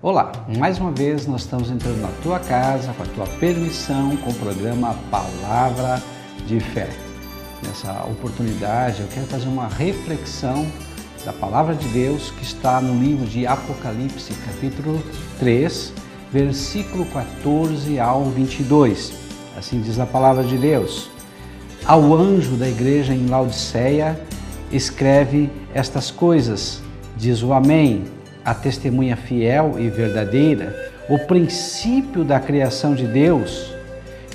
Olá, mais uma vez nós estamos entrando na tua casa, com a tua permissão, com o programa Palavra de Fé. Nessa oportunidade eu quero fazer uma reflexão da Palavra de Deus que está no livro de Apocalipse, capítulo 3, versículo 14 ao 22. Assim diz a Palavra de Deus. Ao anjo da igreja em Laodiceia, escreve estas coisas, diz o Amém, a testemunha fiel e verdadeira, o princípio da criação de Deus.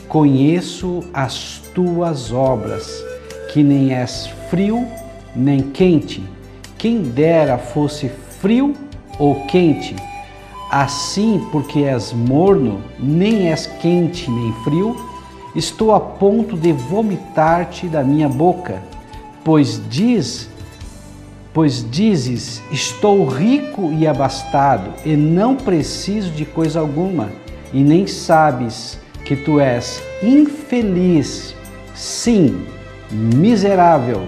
Conheço as tuas obras, que nem és frio nem quente. Quem dera fosse frio ou quente. Assim, porque és morno, nem és quente nem frio, estou a ponto de vomitar-te da minha boca, pois dizes, estou rico e abastado, e não preciso de coisa alguma, e nem sabes que tu és infeliz, sim, miserável,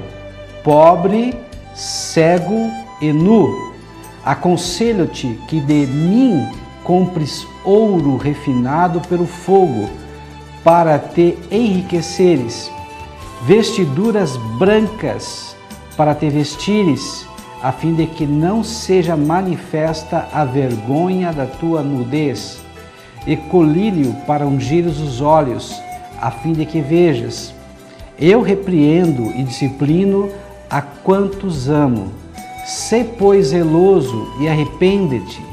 pobre, cego e nu. Aconselho-te que de mim compres ouro refinado pelo fogo, para te enriqueceres, vestiduras brancas, para te vestires, a fim de que não seja manifesta a vergonha da tua nudez, e colírio para ungires os olhos, a fim de que vejas. Eu repreendo e disciplino a quantos amo. Sê, pois, zeloso e arrepende-te.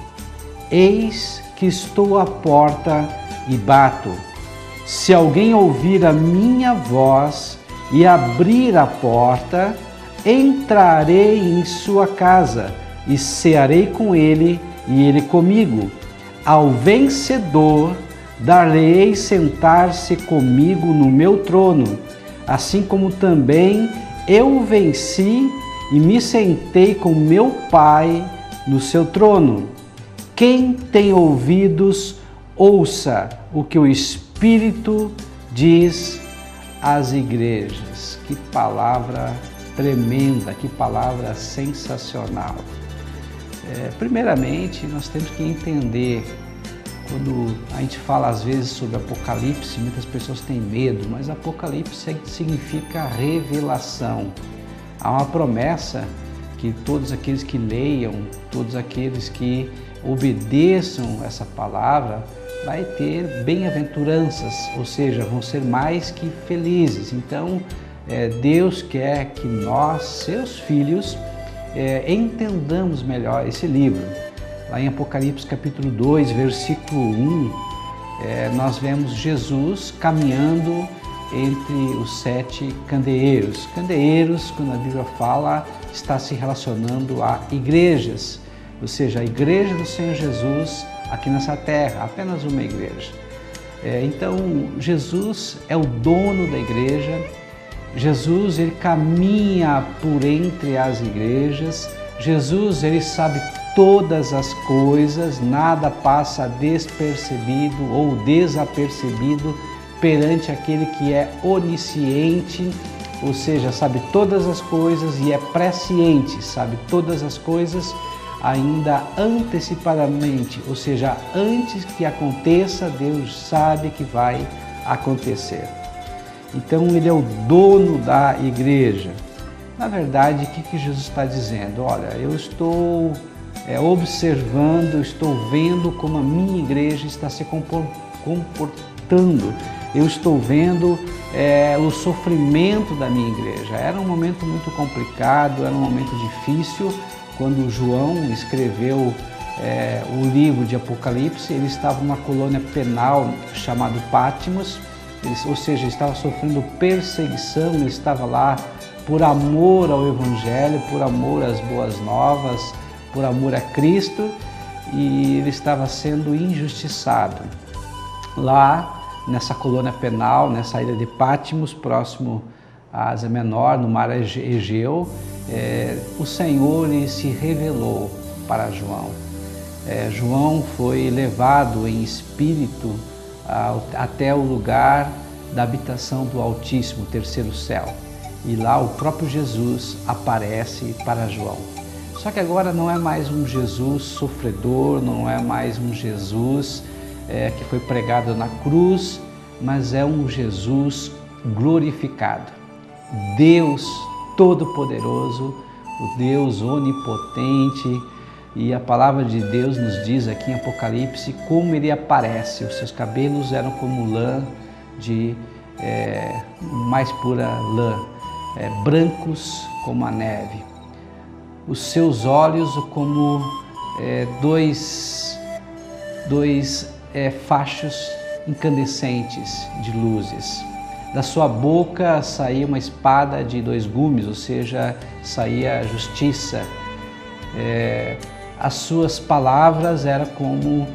Eis que estou à porta e bato. Se alguém ouvir a minha voz e abrir a porta, entrarei em sua casa e cearei com ele e ele comigo. Ao vencedor dar-lhe-ei sentar-se comigo no meu trono, assim como também eu venci e me sentei com meu Pai no seu trono. Quem tem ouvidos, ouça o que o Espírito diz às igrejas. Que palavra tremenda, que palavra sensacional. Primeiramente, nós temos que entender, quando a gente fala às vezes sobre Apocalipse, muitas pessoas têm medo, mas Apocalipse significa revelação. Há uma promessa que todos aqueles que leiam, todos aqueles que obedeçam essa palavra, vai ter bem-aventuranças, ou seja, vão ser mais que felizes. Então, Deus quer que nós, seus filhos, entendamos melhor esse livro. Lá em Apocalipse capítulo 2, versículo 1, nós vemos Jesus caminhando entre os 7 candeeiros. Candeeiros, quando a Bíblia fala, está se relacionando a igrejas, ou seja, a igreja do Senhor Jesus aqui nessa terra, apenas uma igreja. Então, Jesus é o dono da igreja. Jesus, ele caminha por entre as igrejas. Jesus, ele sabe todas as coisas, nada passa despercebido ou desapercebido perante aquele que é onisciente, ou seja, sabe todas as coisas e é presciente, sabe todas as coisas ainda antecipadamente, ou seja, antes que aconteça, Deus sabe que vai acontecer. Então, ele é o dono da igreja. Na verdade, o que Jesus está dizendo? Olha, eu estou observando, estou vendo como a minha igreja está se comportando. Eu estou vendo o sofrimento da minha igreja. Era um momento muito complicado, era um momento difícil. Quando João escreveu o livro de Apocalipse, ele estava numa colônia penal chamada Patmos. Ou seja, estava sofrendo perseguição, ele estava lá por amor ao Evangelho, por amor às boas novas, por amor a Cristo, e ele estava sendo injustiçado. Lá, nessa colônia penal, nessa ilha de Patmos, próximo à Ásia Menor, no mar Egeu, o Senhor se revelou para João. João foi levado em espírito até o lugar da habitação do Altíssimo, o terceiro céu. E lá o próprio Jesus aparece para João. Só que agora não é mais um Jesus sofredor, não é mais um Jesus que foi pregado na cruz, mas é um Jesus glorificado. Deus Todo-Poderoso, o Deus Onipotente, e a palavra de Deus nos diz aqui em Apocalipse como ele aparece. Os seus cabelos eram como lã de mais pura lã, brancos como a neve. Os seus olhos como dois fachos incandescentes de luzes. Da sua boca saía uma espada de 2 gumes, ou seja, saía a justiça. As suas palavras eram como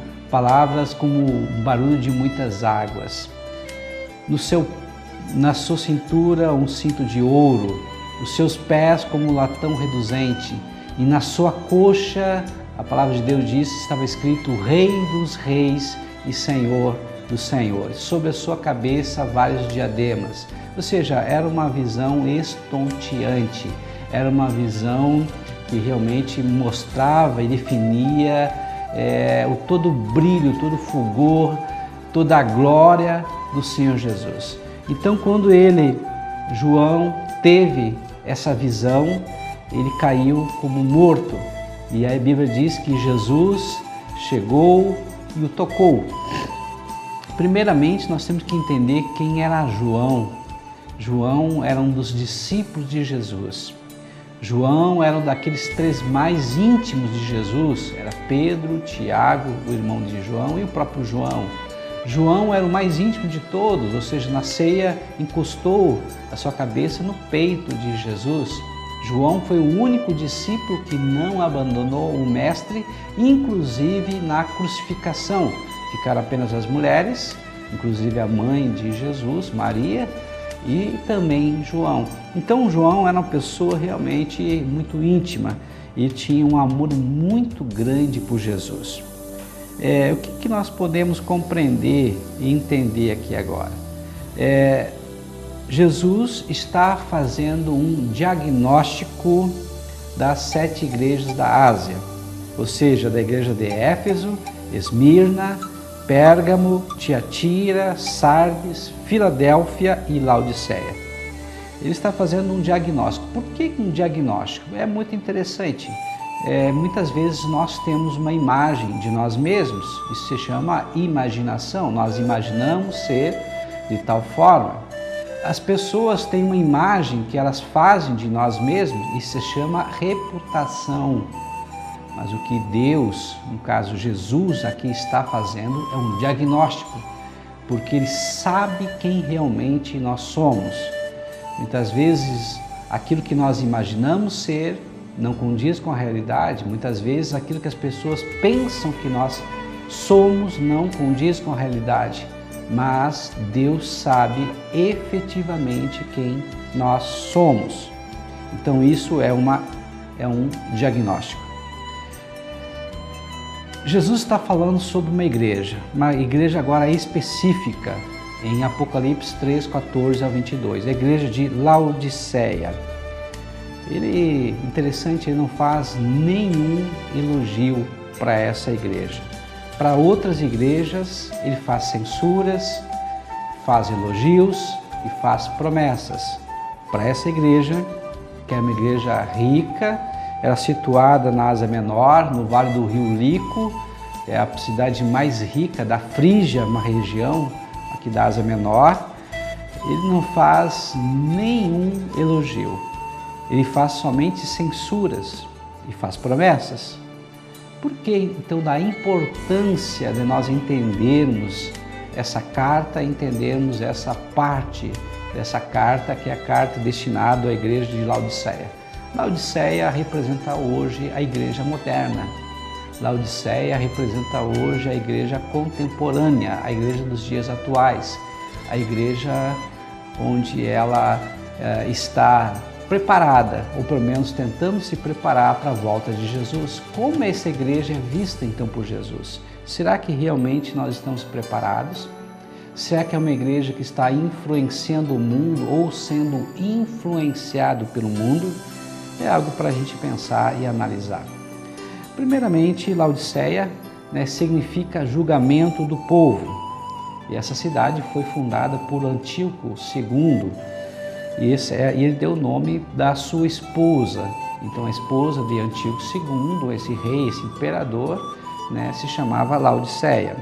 barulho de muitas águas. Na sua cintura um cinto de ouro, os seus pés como latão reluzente, e na sua coxa, a palavra de Deus diz, estava escrito Rei dos Reis e Senhor dos Senhores. Sobre a sua cabeça vários diademas, ou seja, era uma visão estonteante, era uma visão que realmente mostrava e definia todo o brilho, todo o fulgor, toda a glória do Senhor Jesus. Então, quando João, teve essa visão, ele caiu como morto. E a Bíblia diz que Jesus chegou e o tocou. Primeiramente, nós temos que entender quem era João. João era um dos discípulos de Jesus. João era um daqueles 3 mais íntimos de Jesus. Era Pedro, Tiago, o irmão de João, e o próprio João. João era o mais íntimo de todos, ou seja, na ceia encostou a sua cabeça no peito de Jesus. João foi o único discípulo que não abandonou o mestre, inclusive na crucificação. Ficaram apenas as mulheres, inclusive a mãe de Jesus, Maria, e também João. Então João era uma pessoa realmente muito íntima e tinha um amor muito grande por Jesus. O que nós podemos compreender e entender aqui agora? Jesus está fazendo um diagnóstico das 7 igrejas da Ásia, ou seja, da igreja de Éfeso, Esmirna, Pérgamo, Tiatira, Sardes, Filadélfia e Laodiceia. Ele está fazendo um diagnóstico. Por que um diagnóstico? É muito interessante. Muitas vezes nós temos uma imagem de nós mesmos, isso se chama imaginação, nós imaginamos ser de tal forma. As pessoas têm uma imagem que elas fazem de nós mesmos, isso se chama reputação. Mas o que Deus, no caso Jesus, aqui está fazendo é um diagnóstico, porque Ele sabe quem realmente nós somos. Muitas vezes aquilo que nós imaginamos ser não condiz com a realidade, muitas vezes aquilo que as pessoas pensam que nós somos não condiz com a realidade, mas Deus sabe efetivamente quem nós somos. Então isso é um diagnóstico. Jesus está falando sobre uma igreja agora específica, em Apocalipse 3, 14 a 22, a igreja de Laodiceia. Interessante, ele não faz nenhum elogio para essa igreja. Para outras igrejas, ele faz censuras, faz elogios e faz promessas. Para essa igreja, que é uma igreja rica, era situada na Ásia Menor, no Vale do Rio Lico, é a cidade mais rica da Frígia, uma região aqui da Ásia Menor. Ele não faz nenhum elogio, ele faz somente censuras e faz promessas. Por que então da importância de nós entendermos essa carta, entendermos essa parte dessa carta, que é a carta destinada à igreja de Laodiceia? Laodiceia representa hoje a igreja moderna. Laodiceia representa hoje a igreja contemporânea, a igreja dos dias atuais, a igreja onde ela está preparada, ou pelo menos tentando se preparar para a volta de Jesus. Como essa igreja é vista então por Jesus? Será que realmente nós estamos preparados? Será que é uma igreja que está influenciando o mundo ou sendo influenciado pelo mundo? É algo para a gente pensar e analisar. Primeiramente, Laodiceia, significa julgamento do povo. E essa cidade foi fundada por Antíoco II, e ele deu o nome da sua esposa. Então a esposa de Antíoco II, esse rei, esse imperador, se chamava Laodiceia.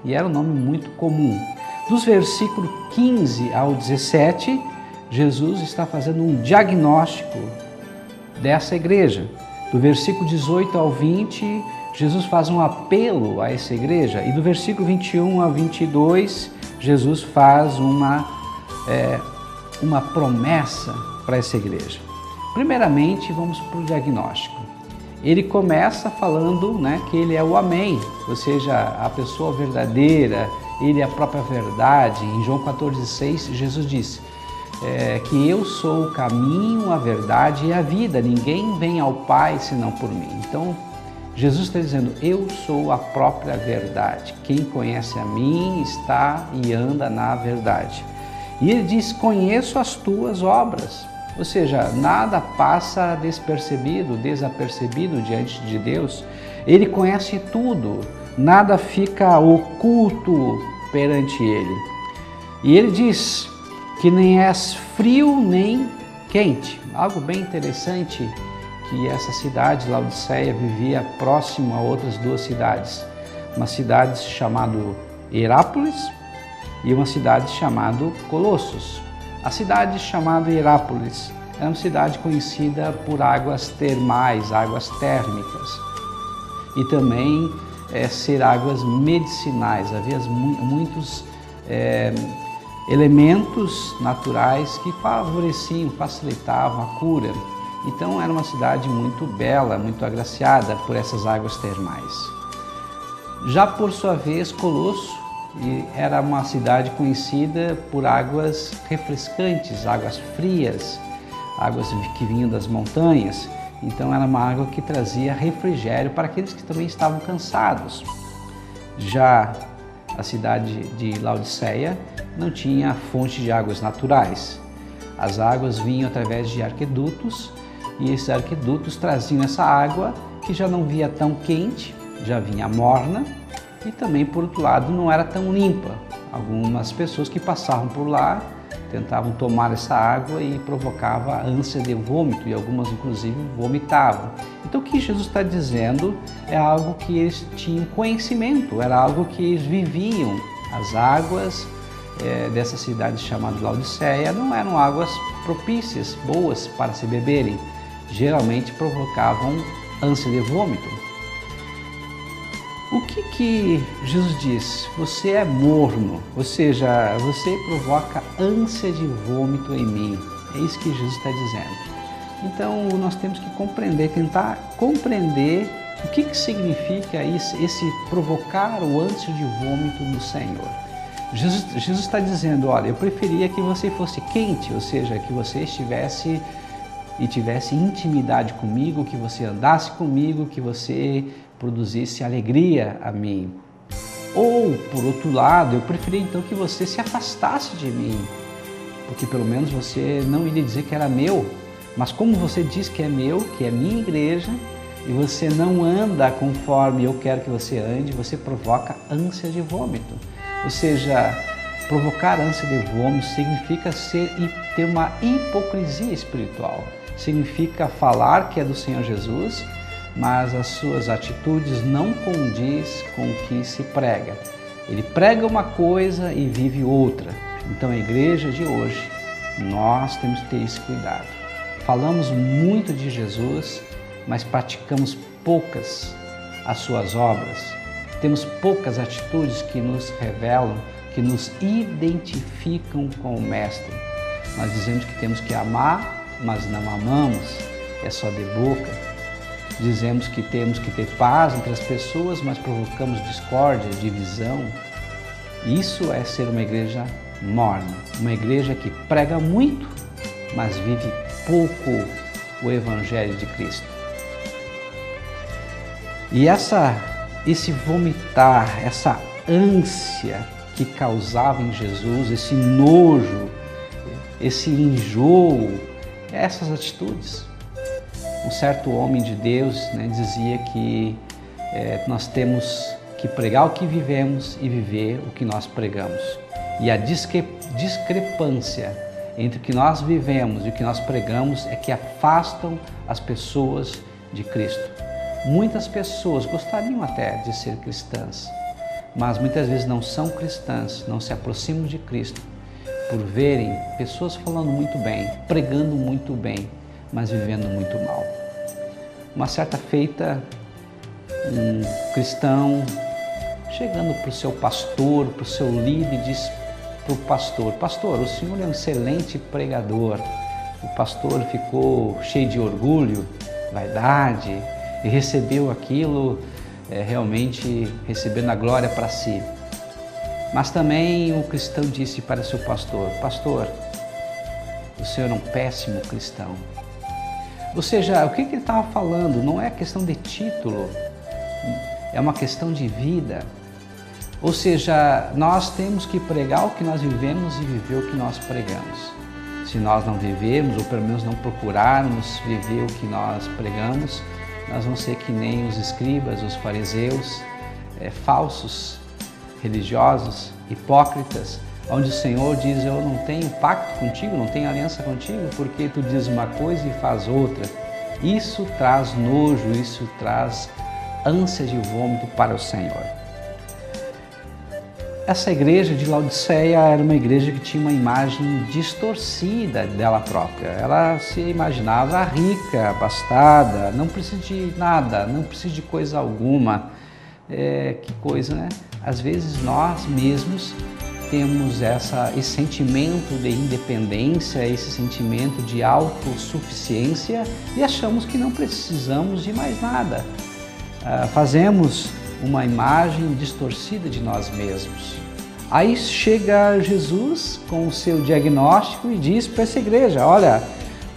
E era um nome muito comum. Dos versículos 15 ao 17, Jesus está fazendo um diagnóstico dessa igreja. Do versículo 18 ao 20, Jesus faz um apelo a essa igreja. E do versículo 21 ao 22, Jesus faz uma promessa para essa igreja. Primeiramente, vamos para o diagnóstico. Ele começa falando que ele é o Amém, ou seja, a pessoa verdadeira, ele é a própria verdade. Em João 14,6, Jesus disse que eu sou o caminho, a verdade e a vida. Ninguém vem ao Pai senão por mim. Então, Jesus está dizendo, eu sou a própria verdade. Quem conhece a mim está e anda na verdade. E ele diz, conheço as tuas obras. Ou seja, nada passa desapercebido diante de Deus. Ele conhece tudo, nada fica oculto perante Ele. E Ele diz que nem és frio nem quente. Algo bem interessante, que essa cidade, Laodiceia, vivia próximo a outras duas cidades. Uma cidade chamada Herápolis e uma cidade chamada Colossos. A cidade chamada Herápolis era uma cidade conhecida por águas termais, águas térmicas, e também ser águas medicinais. Havia muitos elementos naturais que favoreciam, facilitavam a cura. Então era uma cidade muito bela, muito agraciada por essas águas termais. Já por sua vez, Colosso era uma cidade conhecida por águas refrescantes, águas frias, águas que vinham das montanhas. Então era uma água que trazia refrigério para aqueles que também estavam cansados. Já a cidade de Laodiceia não tinha fonte de águas naturais. As águas vinham através de arquedutos, e esses arquedutos traziam essa água que já não vinha tão quente, já vinha morna, e também, por outro lado, não era tão limpa. Algumas pessoas que passavam por lá tentavam tomar essa água e provocava ânsia de vômito, e algumas, inclusive, vomitavam. Então, o que Jesus está dizendo é algo que eles tinham conhecimento, era algo que eles viviam. As águas dessa cidade chamada Laodiceia não eram águas propícias, boas para se beberem. Geralmente provocavam ânsia de vômito. O que Jesus diz? Você é morno, ou seja, você provoca ânsia de vômito em mim. É isso que Jesus está dizendo. Então nós temos que tentar compreender o que significa esse provocar o ânsia de vômito no Senhor. Jesus está dizendo, olha, eu preferia que você fosse quente, ou seja, que você tivesse intimidade comigo, que você andasse comigo, que você produzisse alegria a mim. Ou, por outro lado, eu preferia então que você se afastasse de mim, porque pelo menos você não iria dizer que era meu, mas como você diz que é meu, que é minha igreja, e você não anda conforme eu quero que você ande, você provoca ânsia de vômito. Ou seja, provocar ânsia de vômito significa ter uma hipocrisia espiritual. Significa falar que é do Senhor Jesus, mas as suas atitudes não condiz com o que se prega. Ele prega uma coisa e vive outra. Então a igreja de hoje, nós temos que ter esse cuidado. Falamos muito de Jesus, mas praticamos poucas as suas obras. Temos poucas atitudes que nos revelam, que nos identificam com o Mestre. Nós dizemos que temos que amar, mas não amamos, é só de boca. Dizemos que temos que ter paz entre as pessoas, mas provocamos discórdia, divisão. Isso é ser uma igreja morna, uma igreja que prega muito, mas vive pouco o Evangelho de Cristo. E esse vomitar, essa ânsia que causava em Jesus, esse nojo, esse enjoo, essas atitudes. um certo homem de Deus, né, dizia que nós temos que pregar o que vivemos e viver o que nós pregamos. E a discrepância entre o que nós vivemos e o que nós pregamos é que afastam as pessoas de Cristo. Muitas pessoas gostariam até de ser cristãs, mas muitas vezes não são cristãs, não se aproximam de Cristo por verem pessoas falando muito bem, pregando muito bem, mas vivendo muito mal. Uma certa feita, um cristão chegando para o seu pastor, para o seu líder, diz para o pastor: pastor, o senhor é um excelente pregador. O pastor ficou cheio de orgulho, vaidade, e recebeu aquilo, realmente recebendo a glória para si. Mas também o cristão disse para seu pastor: pastor, o senhor é um péssimo cristão. Ou seja, o que ele estava falando não é questão de título, é uma questão de vida. Ou seja, nós temos que pregar o que nós vivemos e viver o que nós pregamos. Se nós não vivemos, ou pelo menos não procurarmos viver o que nós pregamos, nós vamos ser que nem os escribas, os fariseus, falsos, religiosos, hipócritas, onde o Senhor diz: eu não tenho pacto contigo, não tenho aliança contigo, porque tu dizes uma coisa e faz outra. Isso traz nojo, isso traz ânsia de vômito para o Senhor. Essa igreja de Laodiceia era uma igreja que tinha uma imagem distorcida dela própria. Ela se imaginava rica, abastada, não precisa de nada, não precisa de coisa alguma. Que coisa, né? Às vezes nós mesmos temos esse sentimento de independência, esse sentimento de autossuficiência e achamos que não precisamos de mais nada. Fazemos uma imagem distorcida de nós mesmos. Aí chega Jesus com o seu diagnóstico e diz para essa igreja: olha,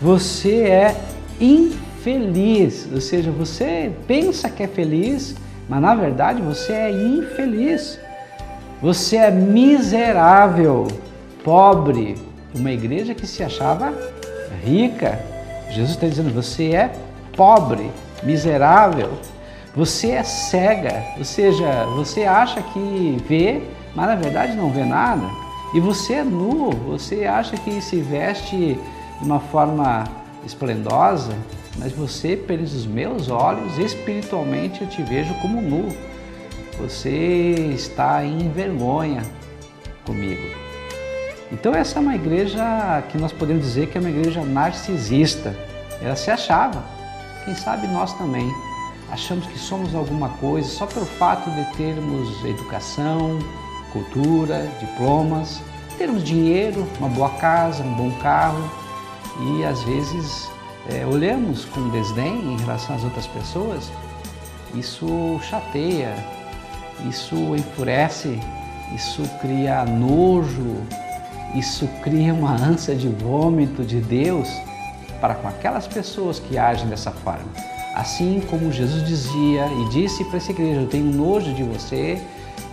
você é infeliz, ou seja, você pensa que é feliz, mas na verdade você é infeliz. Você é miserável, pobre. Uma igreja que se achava rica. Jesus está dizendo: você é pobre, miserável. Você é cega, ou seja, você acha que vê, mas na verdade não vê nada. E você é nu, você acha que se veste de uma forma esplendosa, mas você, pelos meus olhos, espiritualmente eu te vejo como nu. Você está em vergonha comigo. Então essa é uma igreja que nós podemos dizer que é uma igreja narcisista. Ela se achava, quem sabe nós também. Achamos que somos alguma coisa só pelo fato de termos educação, cultura, diplomas, termos dinheiro, uma boa casa, um bom carro e às vezes olhamos com desdém em relação às outras pessoas. Isso chateia, isso enfurece, isso cria nojo, isso cria uma ânsia de vômito de Deus para com aquelas pessoas que agem dessa forma. Assim como Jesus dizia e disse para essa igreja: eu tenho nojo de você,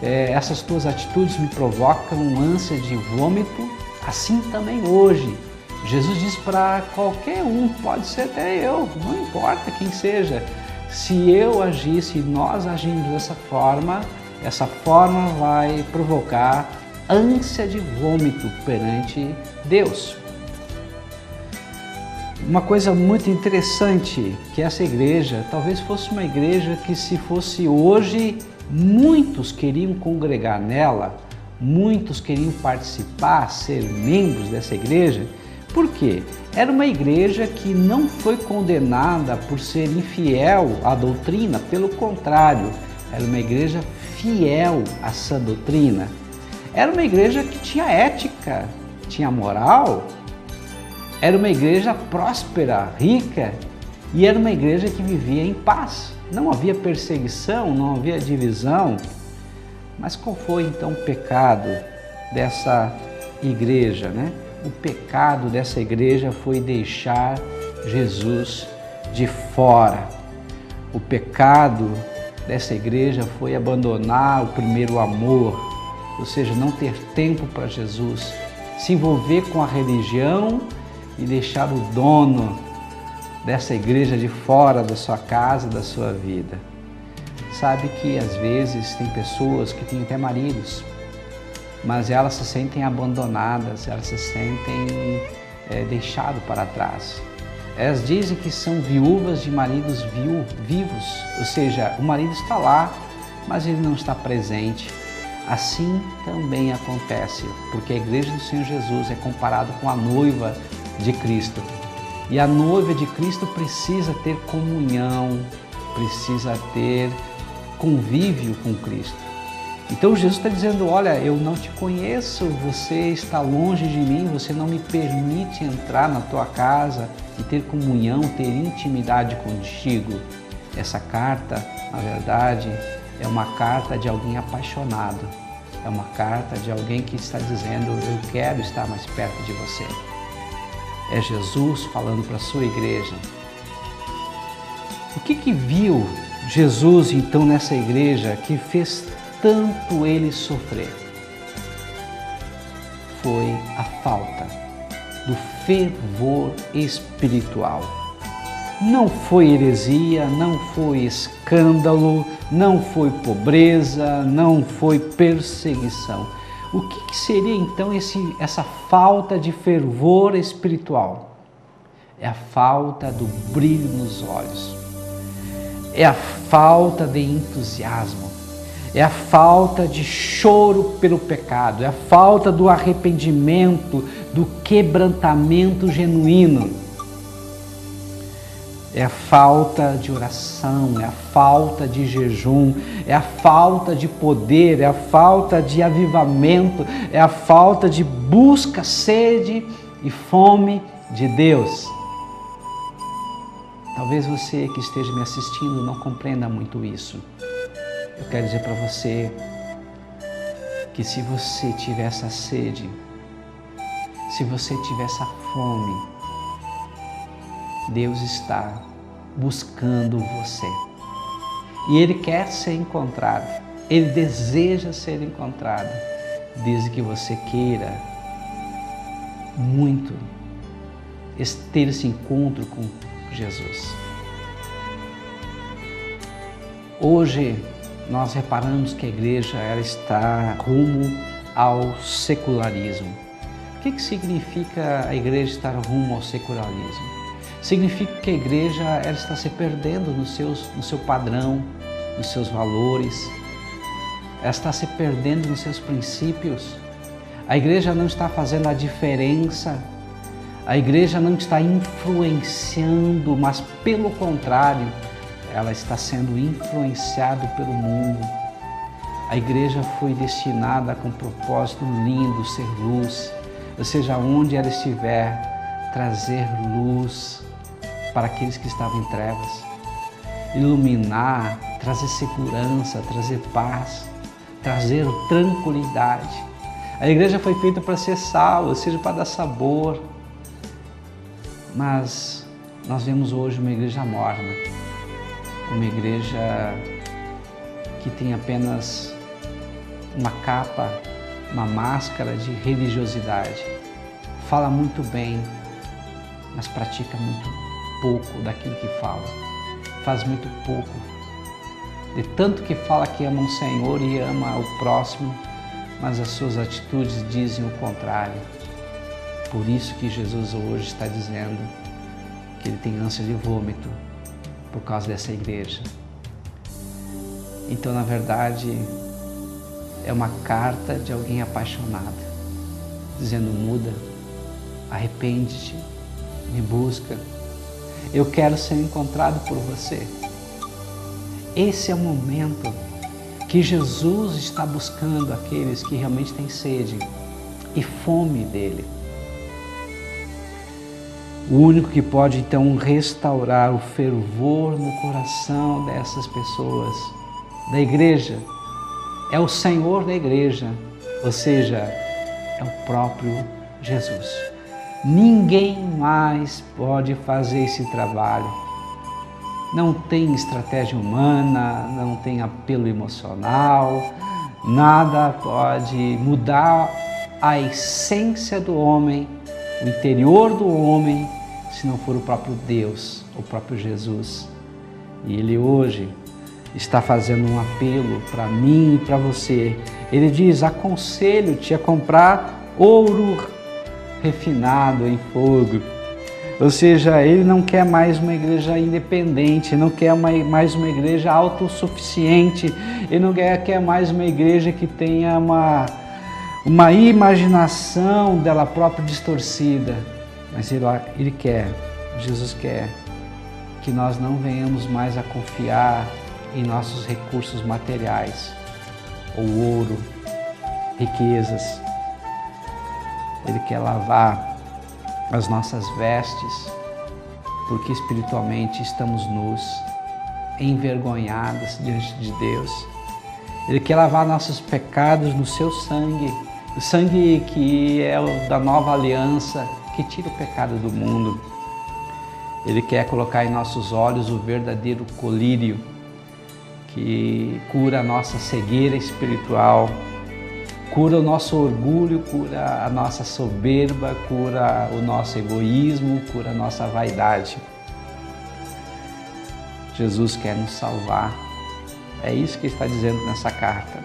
essas tuas atitudes me provocam ânsia de vômito, assim também hoje. Jesus diz para qualquer um, pode ser até eu, não importa quem seja, se eu agir, se nós agirmos dessa forma, essa forma vai provocar ânsia de vômito perante Deus. Uma coisa muito interessante que essa igreja talvez fosse uma igreja que, se fosse hoje, muitos queriam congregar nela, muitos queriam participar, ser membros dessa igreja. Por quê? Era uma igreja que não foi condenada por ser infiel à doutrina, pelo contrário, era uma igreja fiel à sã doutrina. Era uma igreja que tinha ética, tinha moral. Era uma igreja próspera, rica, e era uma igreja que vivia em paz. Não havia perseguição, não havia divisão. Mas qual foi então o pecado dessa igreja, né? O pecado dessa igreja foi deixar Jesus de fora. O pecado dessa igreja foi abandonar o primeiro amor, ou seja, não ter tempo para Jesus, se envolver com a religião e deixar o dono dessa igreja de fora da sua casa, da sua vida. Sabe que às vezes tem pessoas que têm até maridos, mas elas se sentem abandonadas, elas se sentem deixadas para trás. Elas dizem que são viúvas de maridos vivos, ou seja, o marido está lá, mas ele não está presente. Assim também acontece, porque a igreja do Senhor Jesus é comparada com a noiva de Cristo. E a noiva de Cristo precisa ter comunhão, precisa ter convívio com Cristo. Então Jesus está dizendo, olha, eu não te conheço, você está longe de mim, você não me permite entrar na tua casa e ter comunhão, ter intimidade contigo. Essa carta, na verdade, é uma carta de alguém apaixonado. É uma carta de alguém que está dizendo, eu quero estar mais perto de você. É Jesus falando para a sua igreja. O que viu Jesus então nessa igreja que fez tanto ele sofrer? Foi a falta do fervor espiritual. Não foi heresia, não foi escândalo, não foi pobreza, não foi perseguição. O que seria então essa falta de fervor espiritual? É a falta do brilho nos olhos, é a falta de entusiasmo, é a falta de choro pelo pecado, é a falta do arrependimento, do quebrantamento genuíno. É a falta de oração, é a falta de jejum, é a falta de poder, é a falta de avivamento, é a falta de busca, sede e fome de Deus. Talvez você que esteja me assistindo não compreenda muito isso. Eu quero dizer para você que se você tiver essa sede, se você tiver essa fome, Deus está buscando você. E Ele quer ser encontrado. Ele deseja ser encontrado. Desde que você queira muito ter esse encontro com Jesus. Hoje nós reparamos que a igreja ela está rumo ao secularismo. O que significa a igreja estar rumo ao secularismo? Significa que a igreja ela está se perdendo no seu padrão, nos seus valores, ela está se perdendo nos seus princípios. A igreja não está fazendo a diferença, a igreja não está influenciando, mas pelo contrário, ela está sendo influenciada pelo mundo. A igreja foi destinada com um propósito lindo, ser luz, ou seja, onde ela estiver, trazer luz para aqueles que estavam em trevas, iluminar, trazer segurança, trazer paz, trazer tranquilidade. A igreja foi feita para ser sal, ou seja, para dar sabor. Mas nós vemos hoje uma igreja morna, uma igreja que tem apenas uma capa, uma máscara de religiosidade. Fala muito bem, mas pratica muito pouco daquilo que fala. Faz muito pouco. De tanto que fala que ama o Senhor e ama o próximo, mas as suas atitudes dizem o contrário. Por isso que Jesus hoje está dizendo que Ele tem ânsia de vômito por causa dessa igreja. Então, na verdade, é uma carta de alguém apaixonado, dizendo: muda, arrepende-te, me busca. Eu quero ser encontrado por você. Esse é o momento que Jesus está buscando aqueles que realmente têm sede e fome dele. O único que pode então restaurar o fervor no coração dessas pessoas, da igreja, é o Senhor da igreja, ou seja, é o próprio Jesus. Ninguém mais pode fazer esse trabalho. Não tem estratégia humana, não tem apelo emocional, nada pode mudar a essência do homem, o interior do homem, se não for o próprio Deus. o próprio Jesus. E Ele hoje está fazendo um apelo para mim e para você. Ele diz: aconselho-te a comprar ouro refinado em fogo. Ou seja, Ele não quer mais uma igreja independente, não quer mais uma igreja autossuficiente, Ele não quer mais uma igreja que tenha uma imaginação dela própria distorcida. Mas Ele quer, Jesus quer, que nós não venhamos mais a confiar em nossos recursos materiais, ou ouro, riquezas. Ele quer lavar as nossas vestes, porque espiritualmente estamos nus, envergonhados diante de Deus. Ele quer lavar nossos pecados no seu sangue, o sangue que é o da nova aliança, que tira o pecado do mundo. Ele quer colocar em nossos olhos o verdadeiro colírio, que cura a nossa cegueira espiritual, cura o nosso orgulho, cura a nossa soberba, cura o nosso egoísmo, cura a nossa vaidade. Jesus quer nos salvar. É isso que ele está dizendo nessa carta.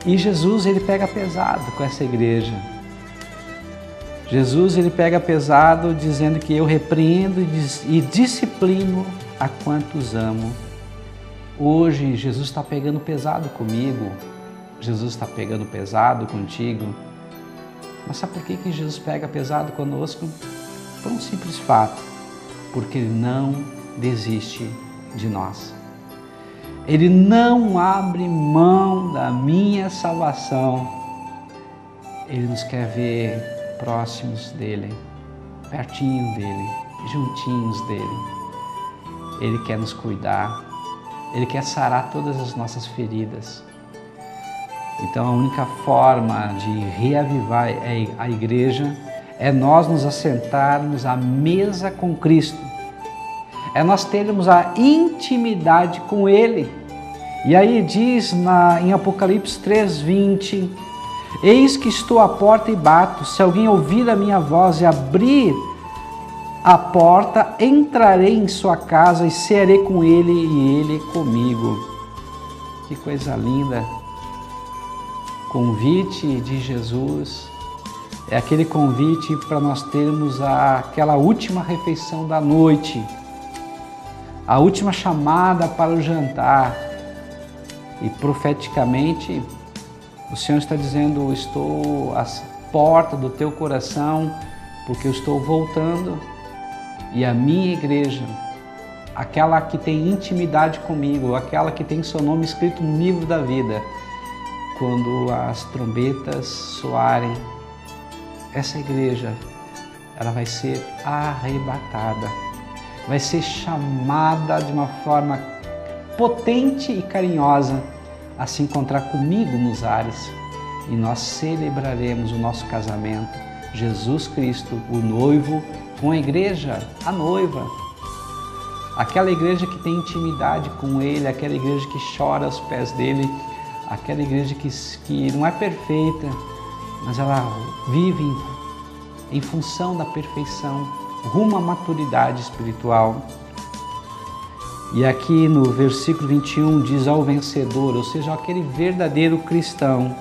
E Jesus, ele pega pesado com essa igreja. Jesus, ele pega pesado dizendo que eu repreendo e disciplino a quantos amo. Hoje, Jesus está pegando pesado comigo. Jesus está pegando pesado contigo. Mas sabe por que Jesus pega pesado conosco? Por um simples fato. Porque Ele não desiste de nós. Ele não abre mão da minha salvação. Ele nos quer ver próximos dEle, pertinho dEle, juntinhos dEle. Ele quer nos cuidar. Ele quer sarar todas as nossas feridas. Então a única forma de reavivar a igreja é nós nos assentarmos à mesa com Cristo. É nós termos a intimidade com Ele. E aí diz em Apocalipse 3:20, eis que estou à porta e bato, se alguém ouvir a minha voz e abrir a porta, entrarei em sua casa e cearei com ele e ele comigo. Que coisa linda! Convite de Jesus é aquele convite para nós termos aquela última refeição da noite, a última chamada para o jantar. E profeticamente o Senhor está dizendo: estou à porta do teu coração, porque eu estou voltando. E a minha igreja, aquela que tem intimidade comigo, aquela que tem seu nome escrito no livro da vida, quando as trombetas soarem, essa igreja, ela vai ser arrebatada, vai ser chamada de uma forma potente e carinhosa a se encontrar comigo nos ares, e nós celebraremos o nosso casamento, Jesus Cristo, o noivo, com a igreja, a noiva. Aquela igreja que tem intimidade com Ele, aquela igreja que chora aos pés dEle, aquela igreja que não é perfeita, mas ela vive em função da perfeição, rumo à maturidade espiritual. E aqui no versículo 21 diz ao vencedor, ou seja, aquele verdadeiro cristão.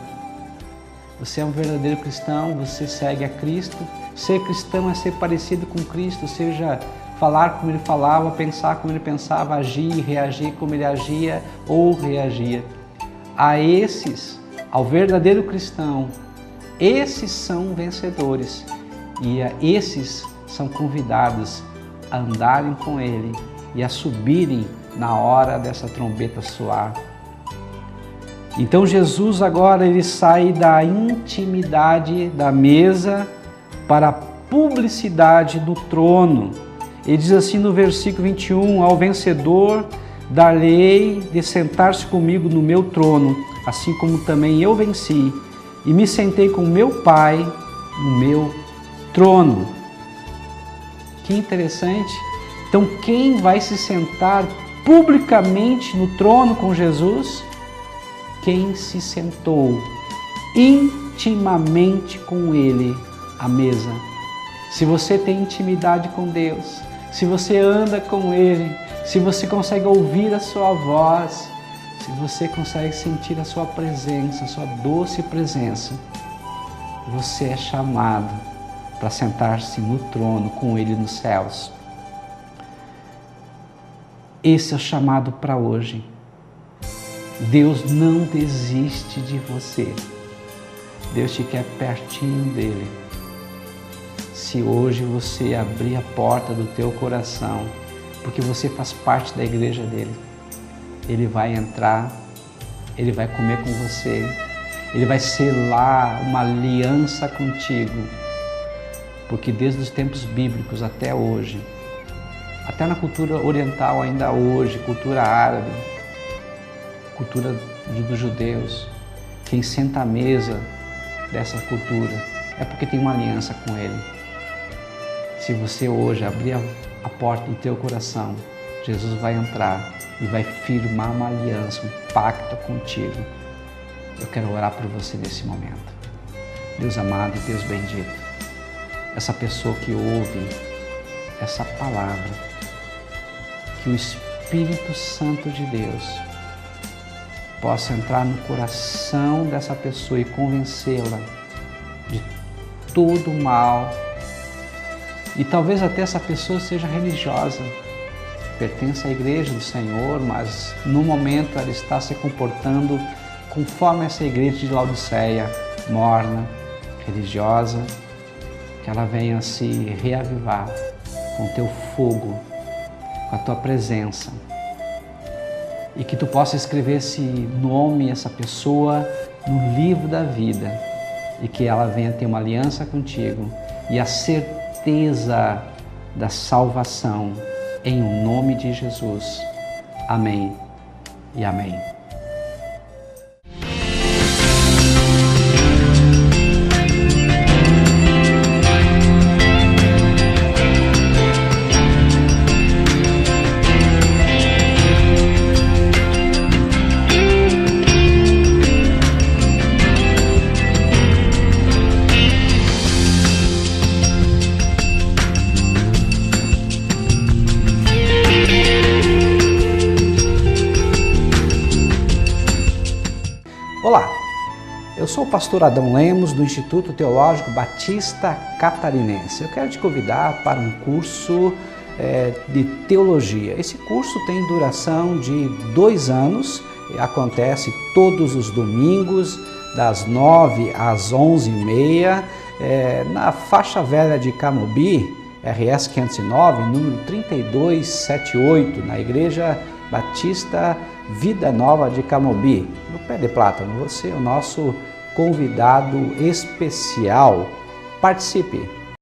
Você é um verdadeiro cristão, você segue a Cristo. Ser cristão é ser parecido com Cristo, ou seja, falar como Ele falava, pensar como Ele pensava, agir e reagir como Ele agia ou reagia. A esses, ao verdadeiro cristão, esses são vencedores e esses são convidados a andarem com Ele e a subirem na hora dessa trombeta soar. Então Jesus agora ele sai da intimidade da mesa para a publicidade do trono. Ele diz assim no versículo 21, ao vencedor dar-lhe-ei de sentar-se comigo no meu trono, assim como também eu venci e me sentei com meu Pai no meu trono. Que interessante. Então quem vai se sentar publicamente no trono com Jesus? Quem se sentou intimamente com Ele à mesa, se você tem intimidade com Deus, se você anda com Ele, se você consegue ouvir a sua voz, se você consegue sentir a sua presença, a sua doce presença, você é chamado para sentar-se no trono com Ele nos céus. Esse é o chamado para hoje. Deus não desiste de você. Deus te quer pertinho dele. Se hoje você abrir a porta do teu coração, porque você faz parte da igreja dele, ele vai entrar, ele vai comer com você, ele vai selar uma aliança contigo, porque desde os tempos bíblicos até hoje, até na cultura oriental ainda hoje, cultura árabe, cultura dos judeus, quem senta à mesa dessa cultura é porque tem uma aliança com ele. Se você hoje abrir a porta do teu coração, Jesus vai entrar e vai firmar uma aliança, um pacto contigo. Eu quero orar por você nesse momento. Deus amado e Deus bendito, essa pessoa que ouve essa palavra, que o Espírito Santo de Deus possa entrar no coração dessa pessoa e convencê-la de todo o mal. E talvez até essa pessoa seja religiosa, pertence à igreja do Senhor, mas no momento ela está se comportando conforme essa igreja de Laodiceia, morna, religiosa, que ela venha se reavivar com o teu fogo, com a tua presença, e que tu possa escrever esse nome, essa pessoa, no livro da vida, e que ela venha ter uma aliança contigo e a certeza da salvação, em nome de Jesus. Amém e amém. Olá, eu sou o pastor Adão Lemos do Instituto Teológico Batista Catarinense. Eu quero te convidar para um curso de teologia. Esse curso tem duração de 2 anos, acontece todos os domingos, das 9 às 11h30, na faixa velha de Camobi, RS 509, número 3278, na Igreja Batista Vida Nova de Camobi, no Pé de Plátano. Você é o nosso convidado especial. Participe!